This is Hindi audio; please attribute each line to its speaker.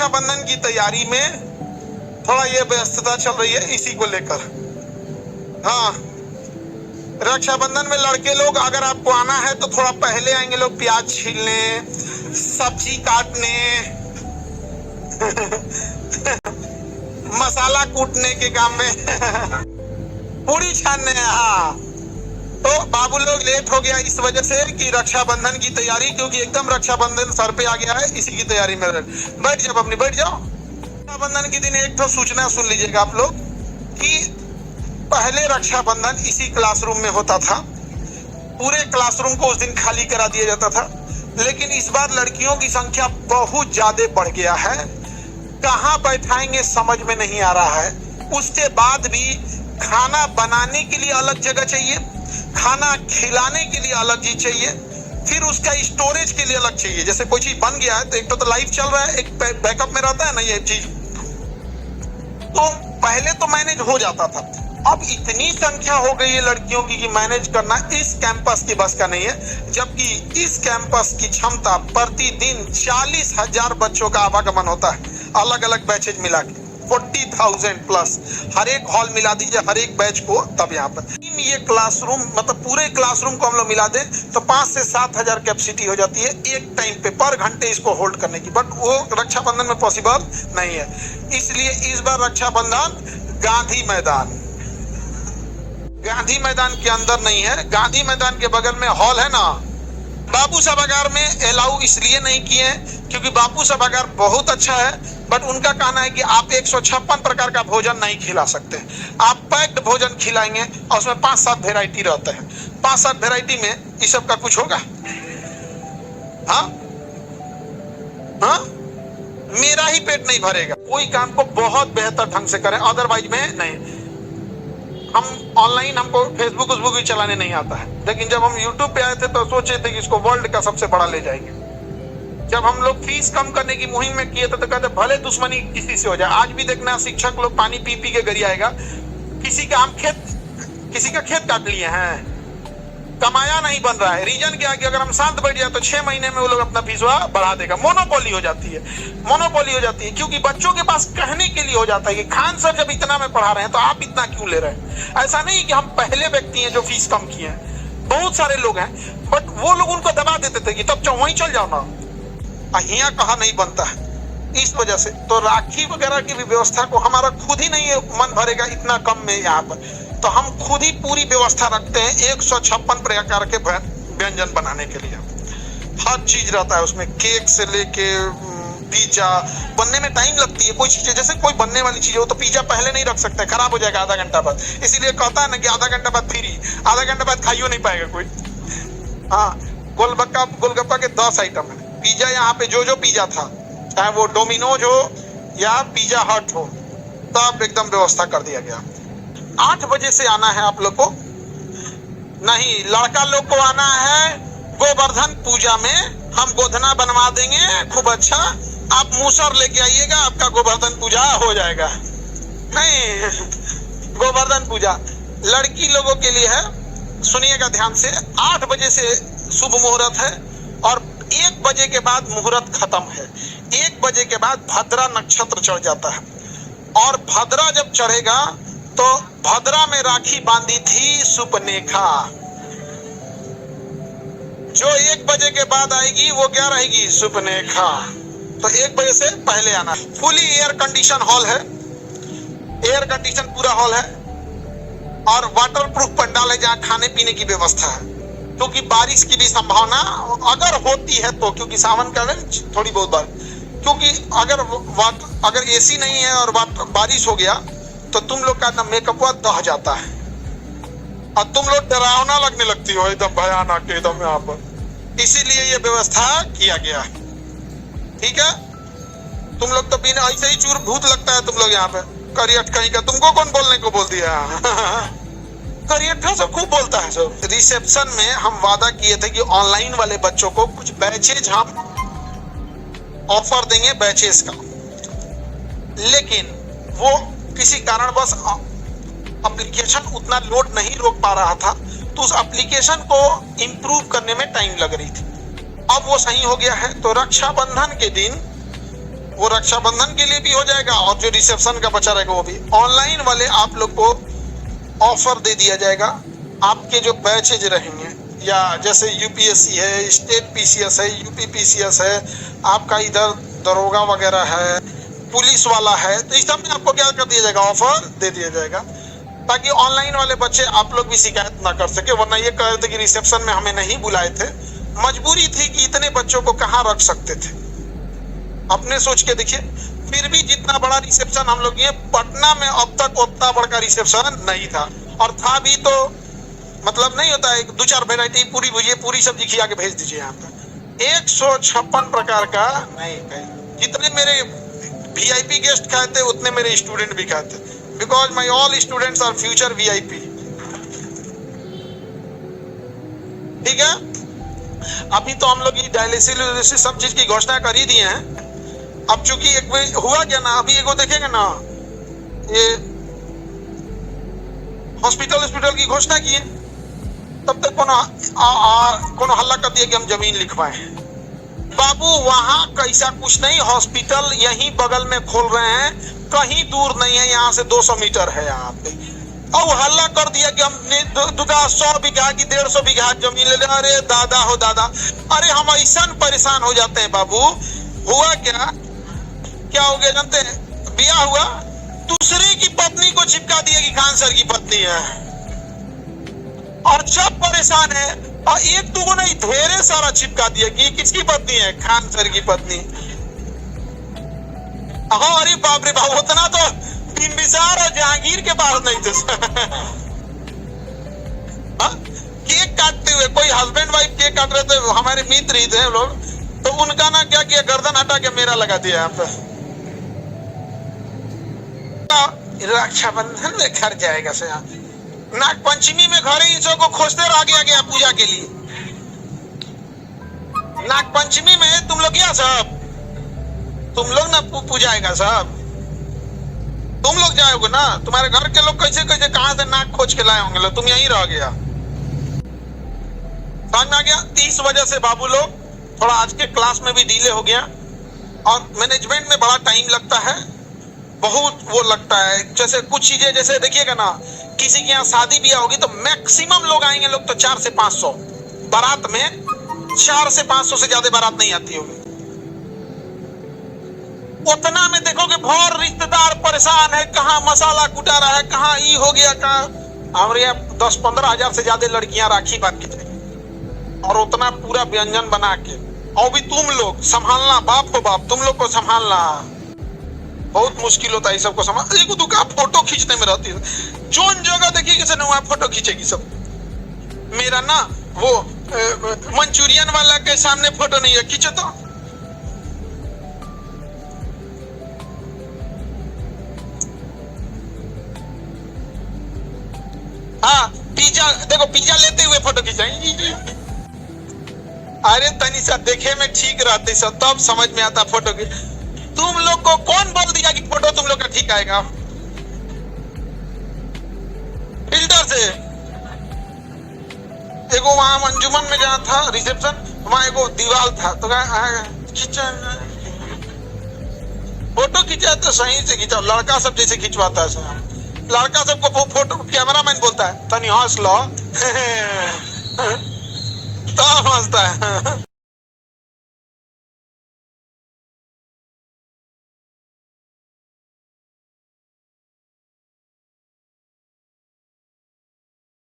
Speaker 1: रक्षाबंधन की तैयारी में थोड़ा ये व्यस्तता चल रही है इसी को लेकर। हाँ, रक्षाबंधन में लड़के लोग अगर आपको आना है तो थोड़ा पहले आएंगे लोग, प्याज छीलने, सब्जी काटने मसाला कूटने के काम में पूरी छानने। हाँ, तो बाबू लोग लेट हो गया इस वजह से कि रक्षाबंधन की तैयारी, क्योंकि एकदम रक्षाबंधन सर पे आ गया है, इसी की तैयारी में बैठ जाओ, अपनी बैठ जाओ। रक्षाबंधन के दिन एक तो सूचना सुन लीजिएगा आप लोग कि पहले रक्षाबंधन इसी क्लासरूम में होता था, पूरे क्लासरूम को उस दिन खाली करा दिया जाता था। लेकिन इस बार लड़कियों की संख्या बहुत ज्यादा बढ़ गया है, कहाँ बैठाएंगे समझ में नहीं आ रहा है। उसके बाद भी खाना बनाने के लिए अलग जगह चाहिए, खाना खिलाने के लिए अलग चीज चाहिए, फिर उसका स्टोरेज के लिए अलग चाहिए। जैसे कोई चीज बन गया है तो एक तो लाइव चल रहा है, एक बैकअप में रहता है ना ये चीज, तो पहले तो मैनेज हो जाता था। अब इतनी संख्या हो गई है लड़कियों की कि मैनेज करना इस कैंपस की बस का नहीं है, जबकि इस कैंपस की क्षमता प्रतिदिन 40,000 बच्चों का आवागमन होता है, अलग अलग बैचेज मिला के 40,000 प्लस। हर एक हॉल मिला दीजिए हर एक बैच को, तब यहाँ पर ये क्लासरूम, मतलब पूरे क्लासरूम को हम लोग मिला दें तो 5 से 7,000 कैपेसिटी हो जाती है एक टाइम पे, पर घंटे इसको होल्ड करने की। बट वो रक्षाबंधन में पॉसिबल नहीं है, इसलिए इस बार रक्षाबंधन गांधी मैदान के अंदर नहीं है, गांधी मैदान के बगल में हॉल है ना, बापू सभागार में अलाउ इसलिए नहीं किए क्योंकि बापू सभागार बहुत अच्छा है, बट उनका कहना है कि आप 156 प्रकार का भोजन नहीं खिला सकते, आप पैक्ड भोजन खिलाएंगे और उसमें 5-7 वेराइटी रहते हैं। 5-7 वेराइटी में इस सब का कुछ होगा? हाँ हाँ, मेरा ही पेट नहीं भरेगा। कोई काम को बहुत बेहतर ढंग से करें, अदरवाइज में नहीं। हम ऑनलाइन, हमको फेसबुक भी चलाने नहीं आता है, लेकिन जब हम यूट्यूब पे आए थे तो सोचे थे कि इसको वर्ल्ड का सबसे बड़ा ले जाएंगे। जब हम लोग फीस कम करने की मुहिम में किए थे तो कहते भले दुश्मनी किसी से हो जाए। आज भी देखना शिक्षक लोग पानी पी पी के गरियाएगा, किसी का खेत काट लिए हैं, कमाया नहीं बन रहा है। रीजन क्या है कि अगर हम शांत बैठ जाए तो 6 महीने में वो लोग अपना फीसवा बढ़ा देगा। मोनोपोली हो जाती है, क्योंकि बच्चों के पास कहने के लिए हो जाता है कि खान सर जब इतना में पढ़ा रहे हैं तो आप इतना क्यों ले रहे हैं। ऐसा नहीं कि हम पहले व्यक्ति हैं जो फीस कम किए हैं, बहुत सारे लोग हैं, बट वो लोग उनको दबा देते थे कि तब वहीं चल जाओ ना, यहाँ कहा नहीं बनता है। इस वजह से तो राखी वगैरह की भी व्यवस्था को हमारा खुद ही नहीं मन भरेगा इतना कम में यहाँ पर, तो हम खुद ही पूरी व्यवस्था रखते हैं 156 प्रकार के व्यंजन बनाने के लिए। हर चीज रहता है उसमें, केक से लेके पिज्जा बनने में टाइम लगती है। कोई चीज जैसे कोई बनने वाली चीज हो तो पिज्जा पहले नहीं रख सकते, खराब हो जाएगा आधा घंटा बाद, इसीलिए कहता है ना कि आधा घंटा बाद फ्री, आधा घंटा बाद खाइयो नहीं पाएगा कोई। हाँ, गोलगप्पा के 10 आइटम है। पिज्जा यहाँ पे जो पिज्जा था, चाहे वो डोमिनोज हो या पिज्जा हट हो, तब एकदम व्यवस्था कर दिया गया। 8 बजे से आना है आप लोग को, नहीं लड़का लोग को आना है गोवर्धन पूजा में, हम गोधना बनवा देंगे खूब अच्छा, आप मूसर लेके आइएगा, आपका गोवर्धन पूजा हो जाएगा। नहीं, गोवर्धन पूजा लड़की लोगों के लिए है, सुनिएगा ध्यान से। 8 बजे से शुभ मुहूर्त है और 1 बजे के बाद मुहूर्त खत्म है। 1 बजे के बाद भद्रा नक्षत्र चढ़ जाता है, और भद्रा जब चढ़ेगा तो भद्रा में राखी बांधी थी सुपनेखा, जो 1 बजे के बाद आएगी वो क्या रहेगी? सुपनेखा। तो 1 बजे से पहले आना। फुली एयर कंडीशन हॉल है, एयर कंडीशन पूरा हॉल है, और वाटर प्रूफ पंडाल है जहाँ खाने पीने की व्यवस्था है, क्योंकि बारिश की भी संभावना अगर होती है तो, क्योंकि सावन का थोड़ी बहुत बार, क्योंकि अगर एसी नहीं है और बारिश हो गया तो तुम लोग का ना मेकअप दह जाता है और तुम लोग डरावना लगने लगती हो, एकदम भयानक एकदम यहाँ पर। इसीलिए ये व्यवस्था किया गया है, ठीक है। तुम लोग तो बिना ऐसे ही चूर भूत लगता है तुम लोग यहाँ पे, करियट कहीं का। तुमको कौन बोलने को बोल दिया? करियट सब खूब बोलता है सब। रिसेप्शन में हम वादा किए थे कि ऑनलाइन वाले बच्चों को कुछ बैचेज हम ऑफर देंगे, बैचेस का, लेकिन वो किसी कारणवश एप्लीकेशन उतना लोड नहीं रोक पा रहा था, तो उस एप्लीकेशन को इंप्रूव करने में टाइम लग रही थी। अब वो सही हो गया है, तो रक्षाबंधन के दिन वो रक्षाबंधन के लिए भी हो जाएगा और जो रिसेप्शन का बचा रहेगा वो भी। ऑनलाइन वाले आप लोग को ऑफर दे दिया जाएगा, आपके जो बैचेज रहेंगे या जैसे यूपीएससी है, स्टेट पीसीएस है, यूपी पीसीएस है, आपका इधर दरोगा वगैरह है, पुलिस वाला है, तो इस सब में आपको क्या कर दिया जाएगा, ऑफर दे दिया जाएगा, ताकि ऑनलाइन वाले बच्चे आप लोग भी शिकायत ना कर सके। वरना ये कह रहे थे कि रिसेप्शन में हमें नहीं बुलाए थे, मजबूरी थी कि इतने बच्चों को कहाँ रख सकते थे। अपने सोच के देखिए, फिर भी जितना बड़ा रिसेप्शन हम लोग, ये पटना में अब तक उतना बड़ा रिसेप्शन नहीं था, और था भी तो मतलब नहीं होता है, 2-4 वेराइटी पूरी भुजिए पूरी सब्जी खिला के भेज दीजिए। यहाँ पर 156 प्रकार का नहीं, जितने मेरे वीआईपी गेस्ट खाए थे उतने मेरे स्टूडेंट भी खाए थे, because my all students are future VIP. ठीक है, अभी तो हम लोग ये डायलिसिस सब चीज की घोषणा कर ही दिए हैं। अब चूंकि एक हुआ क्या ना, अभी एगो देखेंगे ना, ये हॉस्पिटल की घोषणा की है, तब तक कोनो हल्ला कर दिया कि हम जमीन लिखवाए। बाबू वहां कैसा कुछ नहीं, हॉस्पिटल यहीं बगल में खोल रहे हैं, कहीं दूर नहीं है, यहाँ से 200 मीटर है यहाँ पे। और हल्ला कर दिया कि हमने 100 बीघा की 150 बीघा जमीन ले ले। अरे दादा हो दादा, अरे हम ऐसा परेशान हो जाते हैं बाबू। हुआ क्या हो गया जानते हैं, ब्याह हुआ, दूसरे की पत्नी को चिपका दिया कि खान सर की पत्नी है, और सब परेशान है, और एक दो नहीं ढेरे सारा चिपका दिया कि किसकी पत्नी है, खान सर की पत्नी। हाँ, अरे बाप रे बाप, उतना तो बिंबिसार और जहांगीर के पास नहीं थे। केक काटते हुए कोई हस्बैंड वाइफ केक काट रहे थे, हमारे मित्र ही थे लोग, तो उनका ना क्या किया, गर्दन हटा के मेरा लगा दिया यहाँ पे। रक्षाबंधन में घर जाएगा से, नाग पंचमी में घर ही को खोजते रह गया पूजा के लिए। नाग पंचमी में तुम लोग क्या सब, तुम लोग ना पूजाएगा सब, तुम लोग जाओगे ना, तुम्हारे घर के लोग कैसे कैसे कहां से नाक खोज के लाए होंगे, तुम यहीं रह गया। समझ में आ गया। इस वजह से बाबू लोग थोड़ा आज के क्लास में भी डिले हो गया, और मैनेजमेंट में बड़ा टाइम लगता है, बहुत वो लगता है। जैसे कुछ चीजें, जैसे देखिएगा ना, किसी के यहाँ शादी ब्याह होगी तो मैक्सिमम लोग आएंगे, लोग तो 400 से 500 बारात में, 400 से 500 से ज्यादा बारात नहीं आती होगी। उतना में देखोगे भर रिश्तेदार परेशान है, कहाँ मसाला कुटा रहा है, कहाँ ई हो गया, कहाँ हमारे यहाँ 10-15 हजार से ज्यादा लड़कियां राखी बांध के जाएंगी, और उतना पूरा व्यंजन बना के, और भी तुम लोग संभालना, बाप हो बाप, तुम लोग को संभालना बहुत मुश्किल होता है। सबको संभाल, एक दुकान फोटो खींचने में रहती है, जोन जगह देखिए किसी ने वहां फोटो खींचेगी सब। मेरा ना वो मंचूरियन वाला के सामने फोटो नहीं है, खींचो तो। हाँ, पिज्जा देखो, पिज्जा लेते हुए फोटो खींचाएंगे। अरे तनिषा देखे में ठीक रहते सब, तब समझ में आता फोटो की। तुम लोग को कौन बोल दिया कि फोटो तुम लोग का ठीक आएगा फिल्टर से? एगो वहां अंजुमन में जहाँ था रिसेप्शन, वहां एगो दीवार था, तो खींचा फोटो खींचा तो सही से खींचा, लड़का सब जैसे खिंचवाता है। लड़का सबको फोटो कैमरामैन बोलता है, तनी हंस लो, तो हंसता है।